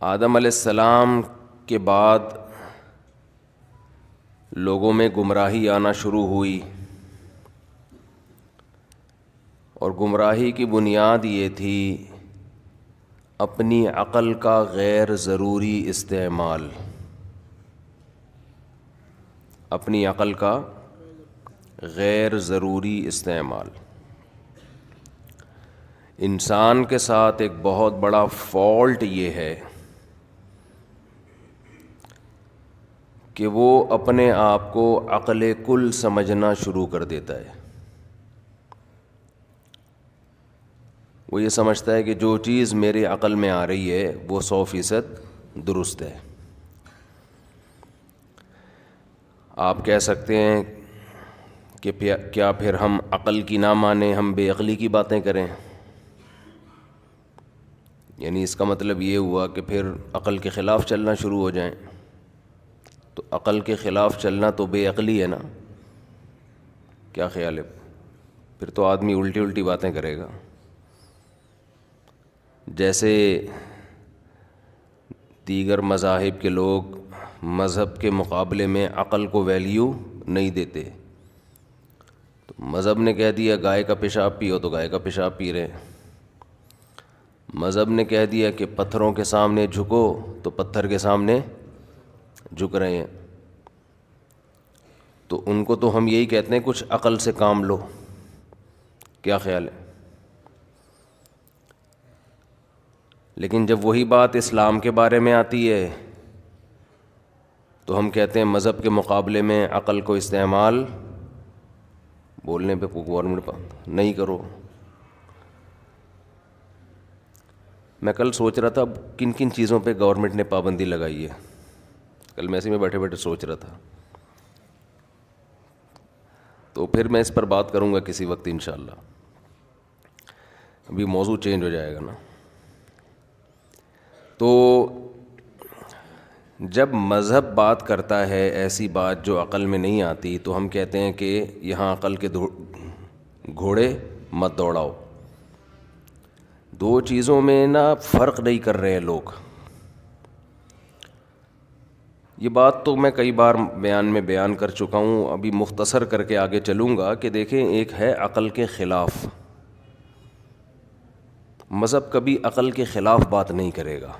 آدم علیہ السلام کے بعد لوگوں میں گمراہی آنا شروع ہوئی، اور گمراہی کی بنیاد یہ تھی اپنی عقل کا غیر ضروری استعمال، اپنی عقل کا غیر ضروری استعمال۔ انسان کے ساتھ ایک بہت بڑا فالٹ یہ ہے کہ وہ اپنے آپ کو عقل کل سمجھنا شروع کر دیتا ہے۔ وہ یہ سمجھتا ہے کہ جو چیز میری عقل میں آ رہی ہے وہ 100% درست ہے۔ آپ کہہ سکتے ہیں کہ کیا پھر ہم عقل کی نہ مانیں، ہم بے عقلی کی باتیں کریں؟ یعنی اس کا مطلب یہ ہوا کہ پھر عقل کے خلاف چلنا شروع ہو جائیں؟ تو عقل کے خلاف چلنا تو بے عقلی ہے نا؟ کیا خیال ہے؟ پھر تو آدمی الٹی الٹی باتیں کرے گا۔ جیسے دیگر مذاہب کے لوگ مذہب کے مقابلے میں عقل کو ویلیو نہیں دیتے، تو مذہب نے کہہ دیا گائے کا پیشاب پیو تو گائے کا پیشاب پی رہے، مذہب نے کہہ دیا کہ پتھروں کے سامنے جھکو تو پتھر کے سامنے جھک رہے ہیں۔ تو ان کو تو ہم یہی کہتے ہیں کچھ عقل سے کام لو۔ کیا خیال ہے؟ لیکن جب وہی بات اسلام کے بارے میں آتی ہے تو ہم کہتے ہیں مذہب کے مقابلے میں عقل کو استعمال بولنے پہ گورنمنٹ نہیں کرو۔ میں کل سوچ رہا تھا کن کن چیزوں پہ گورنمنٹ نے پابندی لگائی ہے، کل میں ایسے میں بیٹھے بیٹھے سوچ رہا تھا، تو پھر میں اس پر بات کروں گا کسی وقت انشاءاللہ۔ ابھی موضوع چینج ہو جائے گا نا۔ تو جب مذہب بات کرتا ہے ایسی بات جو عقل میں نہیں آتی تو ہم کہتے ہیں کہ یہاں عقل کے گھوڑے مت دوڑاؤ۔ دو چیزوں میں نا فرق نہیں کر رہے ہیں لوگ۔ یہ بات تو میں کئی بار بیان کر چکا ہوں، ابھی مختصر کر کے آگے چلوں گا کہ دیکھیں ایک ہے عقل کے خلاف۔ مذہب کبھی عقل کے خلاف بات نہیں کرے گا۔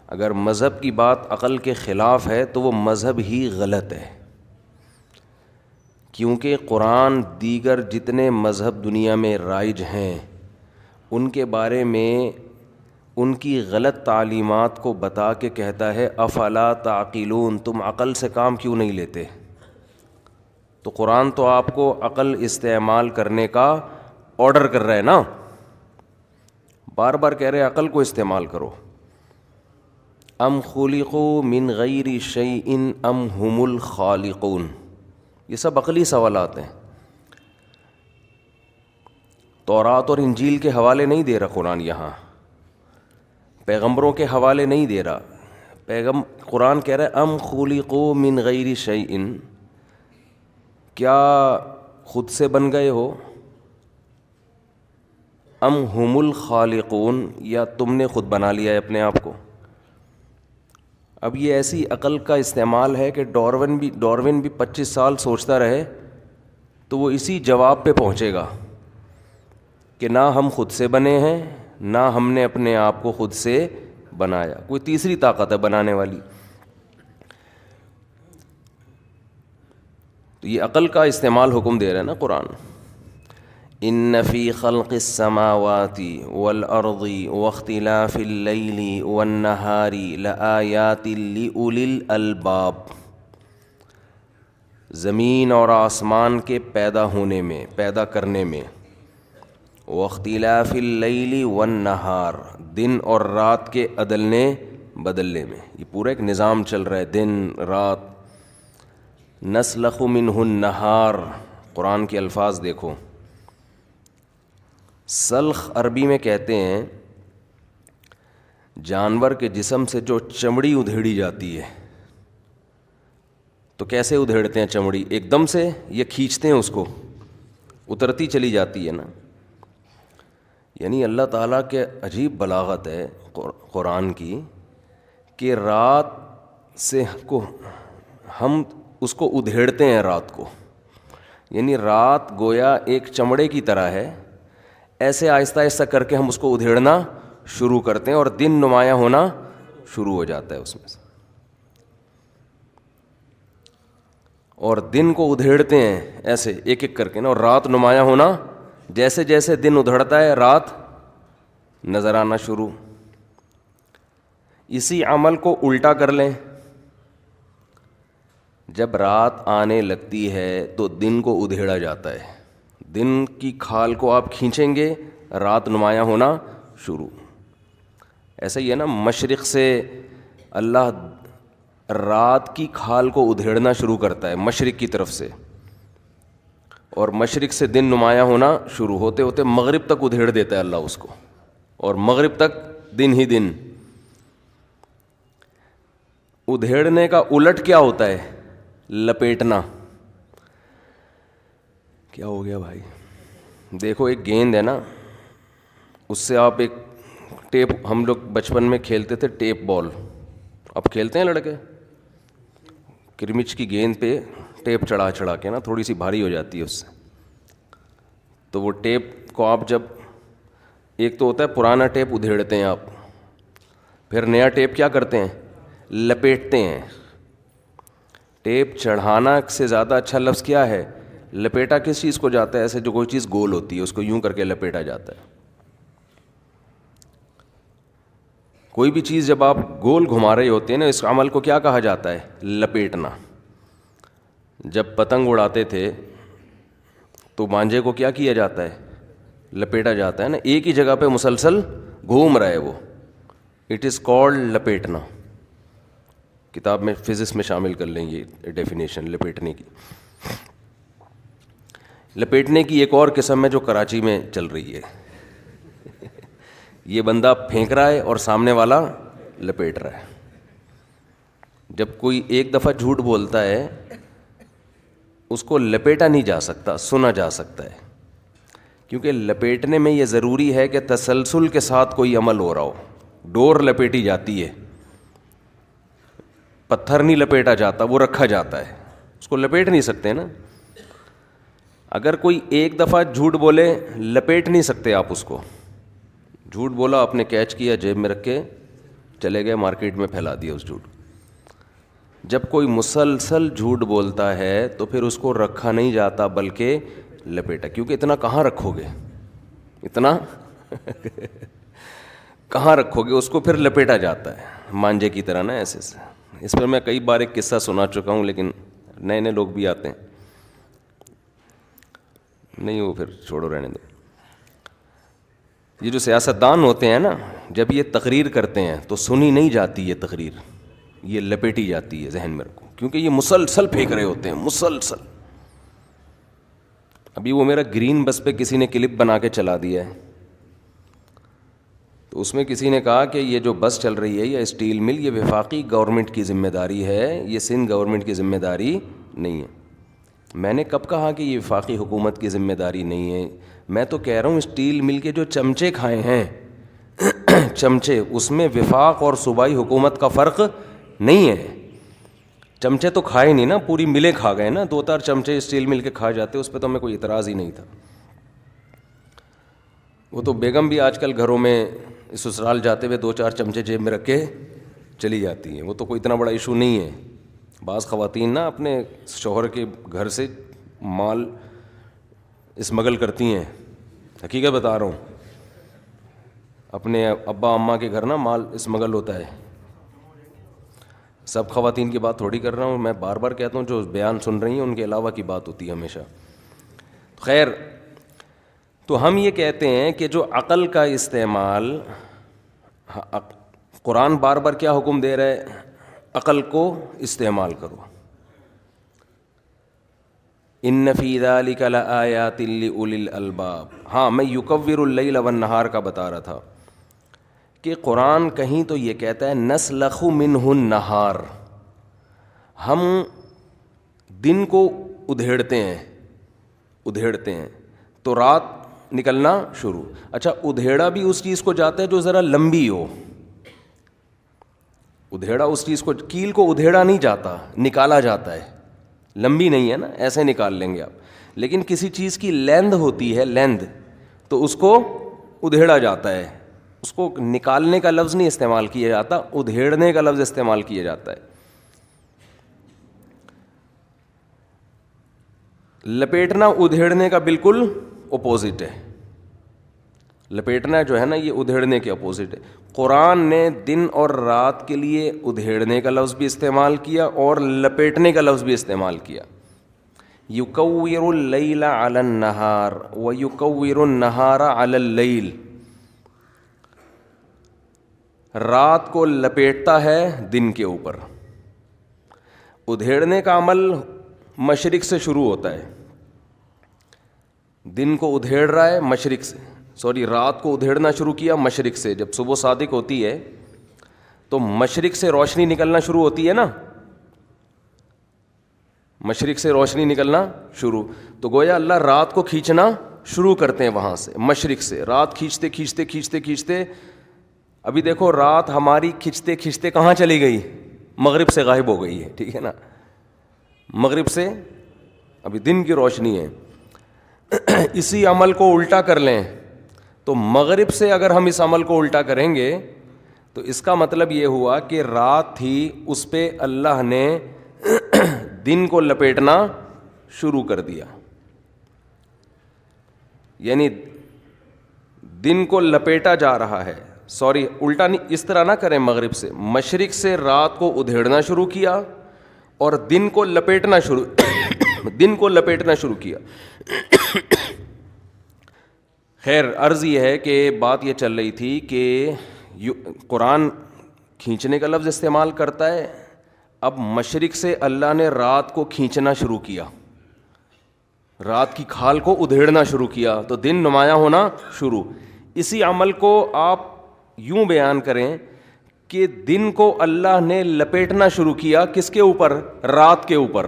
اگر مذہب کی بات عقل کے خلاف ہے تو وہ مذہب ہی غلط ہے، کیونکہ قرآن دیگر جتنے مذہب دنیا میں رائج ہیں ان کے بارے میں ان کی غلط تعلیمات کو بتا کے کہتا ہے افلا تعقلون، تم عقل سے کام کیوں نہیں لیتے؟ تو قرآن تو آپ کو عقل استعمال کرنے کا آرڈر کر رہا ہے نا، بار بار کہہ رہے عقل کو استعمال کرو۔ ام خلقوا من غیر شیء ام هم الخالقون، یہ سب عقلی سوالات ہیں۔ تورات اور انجیل کے حوالے نہیں دے رہا قرآن، یہاں پیغمبروں کے حوالے نہیں دے رہا۔ قرآن کہہ رہا ہے ام خلقوا من غیر شیء، کیا خود سے بن گئے ہو؟ ام هم الخالقون، یا تم نے خود بنا لیا ہے اپنے آپ کو؟ اب یہ ایسی عقل کا استعمال ہے کہ ڈارون بھی 25 سال سوچتا رہے تو وہ اسی جواب پہ پہنچے گا کہ نہ ہم خود سے بنے ہیں نہ ہم نے اپنے آپ کو خود سے بنایا، کوئی تیسری طاقت ہے بنانے والی۔ تو یہ عقل کا استعمال حکم دے رہا ہے نا قرآن۔ ان فی خلق السماوات والارض واختلاف اللیل والنہار لآیات لأولی الالباب، زمین اور آسمان کے پیدا ہونے میں، پیدا کرنے میں، واختلاف اللیل والنہار، دن اور رات کے عدلنے بدلنے میں، یہ پورا ایک نظام چل رہا ہے، دن رات۔ نسلخ منہ النہار، قرآن کے الفاظ دیکھو، سلخ عربی میں کہتے ہیں جانور کے جسم سے جو چمڑی ادھیڑی جاتی ہے۔ تو کیسے ادھیڑتے ہیں چمڑی؟ ایک دم سے، یہ کھینچتے ہیں اس کو، اترتی چلی جاتی ہے نا۔ یعنی اللہ تعالیٰ کے عجیب بلاغت ہے قرآن کی کہ رات سے کو ہم اس کو ادھیڑتے ہیں رات کو، یعنی رات گویا ایک چمڑے کی طرح ہے، ایسے آہستہ آہستہ کر کے ہم اس کو ادھیڑنا شروع کرتے ہیں اور دن نمایاں ہونا شروع ہو جاتا ہے اس میں سے، اور دن کو ادھیڑتے ہیں ایسے ایک ایک کر کے نا، اور رات نمایاں ہونا، جیسے جیسے دن ادھڑتا ہے رات نظر آنا شروع۔ اسی عمل کو الٹا کر لیں، جب رات آنے لگتی ہے تو دن کو ادھیڑا جاتا ہے، دن کی کھال کو آپ کھینچیں گے رات نمایاں ہونا شروع۔ ایسا ہی ہے نا، مشرق سے اللہ رات کی کھال کو ادھیڑنا شروع کرتا ہے مشرق کی طرف سے، اور مشرق سے دن نمایاں ہونا شروع ہوتے ہوتے مغرب تک ادھیڑ دیتا ہے اللہ اس کو، اور مغرب تک دن ہی دن۔ ادھیڑنے کا الٹ کیا ہوتا ہے؟ لپیٹنا۔ کیا ہو گیا بھائی؟ دیکھو ایک گیند ہے نا، اس سے آپ ایک ٹیپ، ہم لوگ بچپن میں کھیلتے تھے ٹیپ بال، اب کھیلتے ہیں لڑکے، کرمچ کی گیند پہ ٹیپ چڑھا چڑھا کے نا، تھوڑی سی بھاری ہو جاتی ہے اس سے، تو وہ ٹیپ کو آپ جب، ایک تو ہوتا ہے پرانا ٹیپ ادھیڑتے ہیں آپ، پھر نیا ٹیپ کیا کرتے ہیں؟ لپیٹتے ہیں۔ ٹیپ چڑھانا سے زیادہ اچھا لفظ کیا ہے؟ لپیٹا کس چیز کو جاتا ہے؟ ایسے جو کوئی چیز گول ہوتی ہے اس کو یوں کر کے لپیٹا جاتا ہے۔ کوئی بھی چیز جب آپ گول گھما رہے ہوتے ہیں نا، اس عمل کو کیا کہا جاتا ہے؟ لپیٹنا۔ جب پتنگ اڑاتے تھے تو مانجے کو کیا کیا جاتا ہے؟ لپیٹا جاتا ہے نا، ایک ہی جگہ پہ مسلسل گھوم رہا ہے وہ، اٹ از کالڈ لپیٹنا۔ کتاب میں فزکس میں شامل کر لیں یہ ڈیفینیشن لپیٹنے کی۔ لپیٹنے کی ایک اور قسم ہے جو کراچی میں چل رہی ہے، یہ بندہ پھینک رہا ہے اور سامنے والا لپیٹ رہا ہے۔ جب کوئی ایک دفعہ جھوٹ بولتا ہے اس کو لپیٹا نہیں جا سکتا، سنا جا سکتا ہے، کیونکہ لپیٹنے میں یہ ضروری ہے کہ تسلسل کے ساتھ کوئی عمل ہو رہا ہو۔ ڈور لپیٹی جاتی ہے، پتھر نہیں لپیٹا جاتا، وہ رکھا جاتا ہے، اس کو لپیٹ نہیں سکتے نا۔ اگر کوئی ایک دفعہ جھوٹ بولے لپیٹ نہیں سکتے آپ اس کو، جھوٹ بولا آپ نے کیچ کیا جیب میں رکھ کے چلے گئے مارکیٹ میں پھیلا دیا اس جھوٹ۔ جب کوئی مسلسل جھوٹ بولتا ہے تو پھر اس کو رکھا نہیں جاتا بلکہ لپیٹا، کیونکہ اتنا کہاں رکھو گے، اتنا کہاں رکھو گے، اس کو پھر لپیٹا جاتا ہے مانجے کی طرح نا ایسے سے۔ اس پر میں کئی بار ایک قصہ سنا چکا ہوں، لیکن نئے نئے لوگ بھی آتے ہیں، نہیں وہ پھر چھوڑو رہنے دو۔ یہ جو سیاستدان ہوتے ہیں نا، جب یہ تقریر کرتے ہیں تو سنی نہیں جاتی یہ تقریر، یہ لپیٹی جاتی ہے، ذہن میں رکھو، کیونکہ یہ مسلسل پھینک رہے ہوتے ہیں، مسلسل۔ ابھی وہ میرا گرین بس پہ کسی نے کلپ بنا کے چلا دیا ہے، تو اس میں کسی نے کہا کہ یہ جو بس چل رہی ہے یا اسٹیل مل، یہ وفاقی گورنمنٹ کی ذمہ داری ہے، یہ سندھ گورنمنٹ کی ذمہ داری نہیں ہے۔ میں نے کب کہا کہ یہ وفاقی حکومت کی ذمہ داری نہیں ہے؟ میں تو کہہ رہا ہوں اسٹیل مل کے جو چمچے کھائے ہیں چمچے، اس میں وفاق اور صوبائی حکومت کا فرق نہیں ہے۔ چمچے تو کھائے نہیں نا، پوری ملیں کھا گئے نا، 2-4 چمچے اسٹیل مل کے کھائے جاتے، اس پہ تو ہمیں کوئی اعتراض ہی نہیں تھا۔ وہ تو بیگم بھی آج کل گھروں میں سسرال جاتے ہوئے 2-4 چمچے جیب میں رکھ کے چلی جاتی ہیں، وہ تو کوئی اتنا بڑا ایشو نہیں ہے۔ بعض خواتین نا اپنے شوہر کے گھر سے مال اسمگل کرتی ہیں، حقیقت بتا رہا ہوں، اپنے ابا اماں کے گھر نا مال اسمگل ہوتا ہے۔ سب خواتین کی بات تھوڑی کر رہا ہوں میں، بار بار کہتا ہوں جو بیان سن رہی ہیں ان کے علاوہ کی بات ہوتی ہے ہمیشہ۔ خیر، تو ہم یہ کہتے ہیں کہ جو عقل کا استعمال، قرآن بار بار کیا حکم دے رہا ہے؟ عقل کو استعمال کرو۔ ان فی ذلک لآیات لأولی الالباب۔ ہاں، میں یکور اللیل والنہار کا بتا رہا تھا کہ قرآن کہیں تو یہ کہتا ہے نسلخ منہ النہار، ہم دن کو ادھیڑتے ہیں تو رات نکلنا شروع. اچھا ادھیڑا بھی اس چیز کو جاتا ہے جو ذرا لمبی ہو. ادھیڑا اس چیز کو, کیل کو ادھیڑا نہیں جاتا, نکالا جاتا ہے. لمبی نہیں ہے نا, ایسے نکال لیں گے آپ. لیکن کسی چیز کی لیندھ ہوتی ہے, لیندھ, تو اس کو ادھیڑا جاتا ہے. اس کو نکالنے کا لفظ نہیں استعمال کیا جاتا, ادھیڑنے کا لفظ استعمال کیا جاتا ہے. لپیٹنا ادھیڑنے کا بالکل اپوزٹ ہے. لپیٹنا جو ہے نا یہ ادھیڑنے کے اپوزٹ ہے. قرآن نے دن اور رات کے لیے ادھیڑنے کا لفظ بھی استعمال کیا اور لپیٹنے کا لفظ بھی استعمال کیا. یکور اللیل علی النہار ویکور النہار علی اللیل. رات کو لپیٹتا ہے دن کے اوپر. ادھیڑنے کا عمل مشرق سے شروع ہوتا ہے. دن کو ادھیڑ رہا ہے مشرق سے, رات کو ادھیڑنا شروع کیا مشرق سے. جب صبح صادق ہوتی ہے تو مشرق سے روشنی نکلنا شروع ہوتی ہے نا, مشرق سے روشنی نکلنا شروع. تو گویا اللہ رات کو کھینچنا شروع کرتے ہیں وہاں سے, مشرق سے. رات کھینچتے کھینچتے کھینچتے کھینچتے ابھی دیکھو رات ہماری کھینچتے کھینچتے کہاں چلی گئی, مغرب سے غائب ہو گئی ہے. ٹھیک ہے نا, مغرب سے ابھی دن کی روشنی ہے. اسی عمل کو الٹا کر لیں تو مغرب سے اگر ہم اس عمل کو الٹا کریں گے تو اس کا مطلب یہ ہوا کہ رات تھی, اس پہ اللہ نے دن کو لپیٹنا شروع کر دیا. یعنی دن کو لپیٹا جا رہا ہے. الٹا نہیں, اس طرح نہ کریں. مغرب سے, مشرق سے رات کو ادھیڑنا شروع کیا اور دن کو لپیٹنا شروع کیا. خیر عرض یہ ہے کہ بات یہ چل رہی تھی کہ قرآن کھینچنے کا لفظ استعمال کرتا ہے. اب مشرق سے اللہ نے رات کو کھینچنا شروع کیا, رات کی کھال کو ادھیڑنا شروع کیا تو دن نمایاں ہونا شروع. اسی عمل کو آپ یوں بیان کریں کہ دن کو اللہ نے لپیٹنا شروع کیا. کس کے اوپر؟ رات کے اوپر.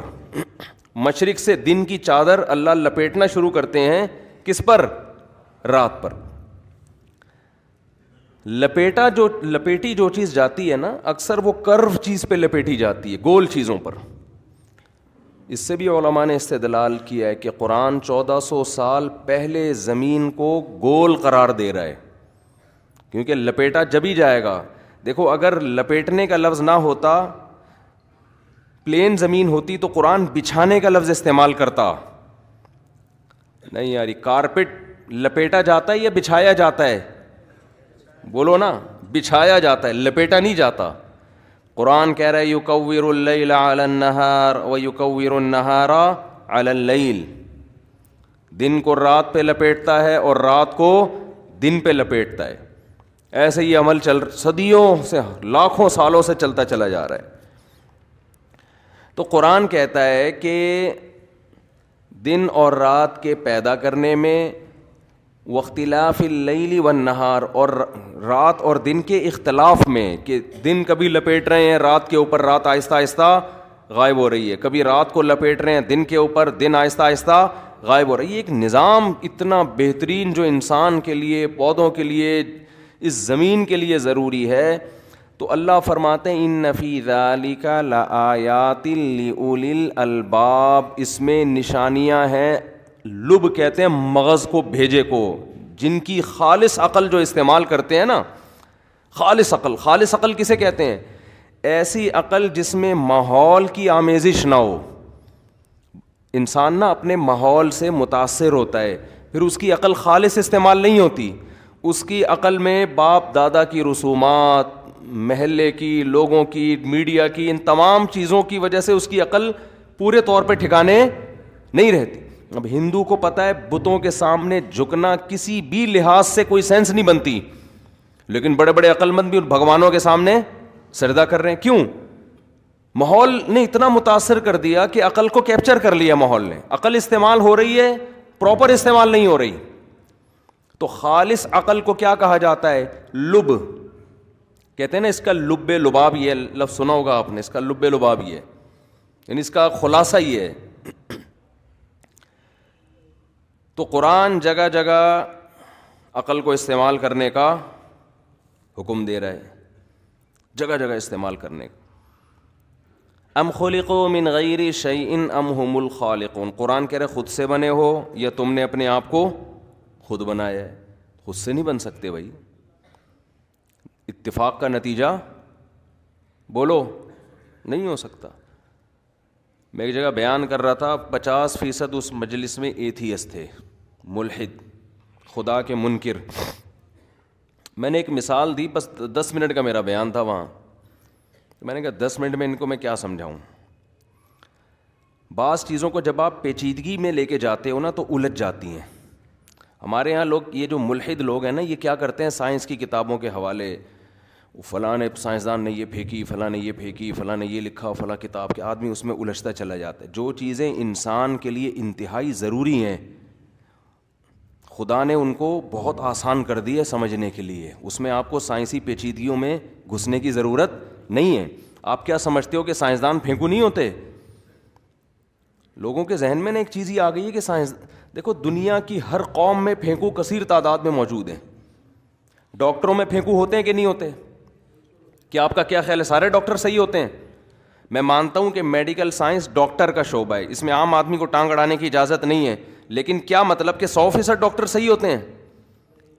مشرق سے دن کی چادر اللہ لپیٹنا شروع کرتے ہیں. کس پر؟ رات پر. لپیٹی جو چیز جاتی ہے نا, اکثر وہ کرو چیز پہ لپیٹی جاتی ہے, گول چیزوں پر. اس سے بھی علماء نے استدلال کیا ہے کہ قرآن 1400 سال پہلے زمین کو گول قرار دے رہا ہے, کیونکہ لپیٹا جب ہی جائے گا. دیکھو اگر لپیٹنے کا لفظ نہ ہوتا, پلین زمین ہوتی, تو قرآن بچھانے کا لفظ استعمال کرتا. نہیں یاری, کارپیٹ لپیٹا جاتا ہے یا بچھایا جاتا ہے؟ بولو نا, بچھایا جاتا ہے, لپیٹا نہیں جاتا. قرآن کہہ رہا ہے یکور اللیل علی النہار ویکور النہار علی اللیل. دن کو رات پہ لپیٹتا ہے اور رات کو دن پہ لپیٹتا ہے. ایسے یہ عمل صدیوں سے, لاکھوں سالوں سے چلتا چلا جا رہا ہے. تو قرآن کہتا ہے کہ دن اور رات کے پیدا کرنے میں, واختلاف اللیل والنہار, اور رات اور دن کے اختلاف میں, کہ دن کبھی لپیٹ رہے ہیں رات کے اوپر, رات آہستہ آہستہ غائب ہو رہی ہے, کبھی رات کو لپیٹ رہے ہیں دن کے اوپر, دن آہستہ آہستہ غائب ہو رہی ہے. ایک نظام اتنا بہترین جو انسان کے لیے, پودوں کے لیے, اس زمین کے لیے ضروری ہے. تو اللہ فرماتے ہیں ان فی ذالک لآیات لأولی الالباب, اس میں نشانیاں ہیں. لب کہتے ہیں مغز کو, بھیجے کو, جن کی خالص عقل جو استعمال کرتے ہیں نا, خالص عقل. خالص عقل کسے کہتے ہیں؟ ایسی عقل جس میں ماحول کی آمیزش نہ ہو. انسان نا اپنے ماحول سے متاثر ہوتا ہے, پھر اس کی عقل خالص استعمال نہیں ہوتی. اس کی عقل میں باپ دادا کی رسومات, محلے کی, لوگوں کی, میڈیا کی, ان تمام چیزوں کی وجہ سے اس کی عقل پورے طور پہ ٹھکانے نہیں رہتی. اب ہندو کو پتہ ہے بتوں کے سامنے جھکنا کسی بھی لحاظ سے کوئی سینس نہیں بنتی, لیکن بڑے بڑے عقل مند بھی بھگوانوں کے سامنے سجدہ کر رہے ہیں. کیوں؟ ماحول نے اتنا متاثر کر دیا کہ عقل کو کیپچر کر لیا ماحول نے. عقل استعمال ہو رہی ہے, پراپر استعمال نہیں ہو رہی. تو خالص عقل کو کیا کہا جاتا ہے؟ لب کہتے ہیں نا. اس کا لب لباب یہ لفظ سنا ہوگا آپ نے, اس کا لب لباب یہ ہے, یعنی اس کا خلاصہ یہ ہے. تو قرآن جگہ جگہ عقل کو استعمال کرنے کا حکم دے رہا ہے، جگہ جگہ استعمال کرنے کا. ام خلقوا من غیر شیء ام هم الخالقون. قرآن کہہ رہے خود سے بنے ہو یا تم نے اپنے آپ کو خود بنایا ہے. خود سے نہیں بن سکتے بھائی. اتفاق کا نتیجہ بولو نہیں ہو سکتا. میں ایک جگہ بیان کر رہا تھا 50% اس مجلس میں ایتھیسٹ تھے، ملحد، خدا کے منکر. میں نے ایک مثال دی، بس 10 منٹ کا میرا بیان تھا وہاں. میں نے کہا 10 منٹ میں ان کو میں کیا سمجھاؤں. بعض چیزوں کو جب آپ پیچیدگی میں لے کے جاتے ہو نا تو الجھ جاتی ہیں. ہمارے ہاں لوگ، یہ جو ملحد لوگ ہیں نا، یہ کیا کرتے ہیں، سائنس کی کتابوں کے حوالے، فلاں نے سائنسدان نے یہ پھینکی، فلاں نے یہ پھینکی، فلاں نے یہ لکھا، فلاں کتاب کے، آدمی اس میں الجھتا چلا جاتا ہے. جو چیزیں انسان کے لیے انتہائی ضروری ہیں خدا نے ان کو بہت آسان کر دی ہے سمجھنے کے لیے. اس میں آپ کو سائنسی پیچیدگیوں میں گھسنے کی ضرورت نہیں ہے. آپ کیا سمجھتے ہو کہ سائنسدان پھینکو نہیں ہوتے؟ لوگوں کے ذہن میں نا ایک چیز ہی آ گئی ہے کہ سائنس، دیکھو دنیا کی ہر قوم میں پھینکو کثیر تعداد میں موجود ہیں. ڈاکٹروں میں پھینکو ہوتے ہیں کہ نہیں ہوتے؟ کیا آپ کا کیا خیال ہے سارے ڈاکٹر صحیح ہوتے ہیں؟ میں مانتا ہوں کہ میڈیکل سائنس ڈاکٹر کا شعبہ ہے، اس میں عام آدمی کو ٹانگ اڑانے کی اجازت نہیں ہے. لیکن کیا مطلب کہ 100% ڈاکٹر صحیح ہوتے ہیں؟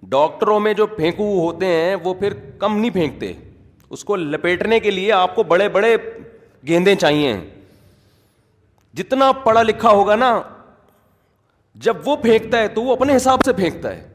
ڈاکٹروں میں جو پھینکو ہوتے ہیں وہ پھر کم نہیں پھینکتے. اس کو لپیٹنے کے لیے آپ کو بڑے بڑے گیندیں چاہیے. جتنا پڑھا لکھا ہوگا نا، جب وہ پھینکتا ہے تو وہ اپنے حساب سے پھینکتا ہے.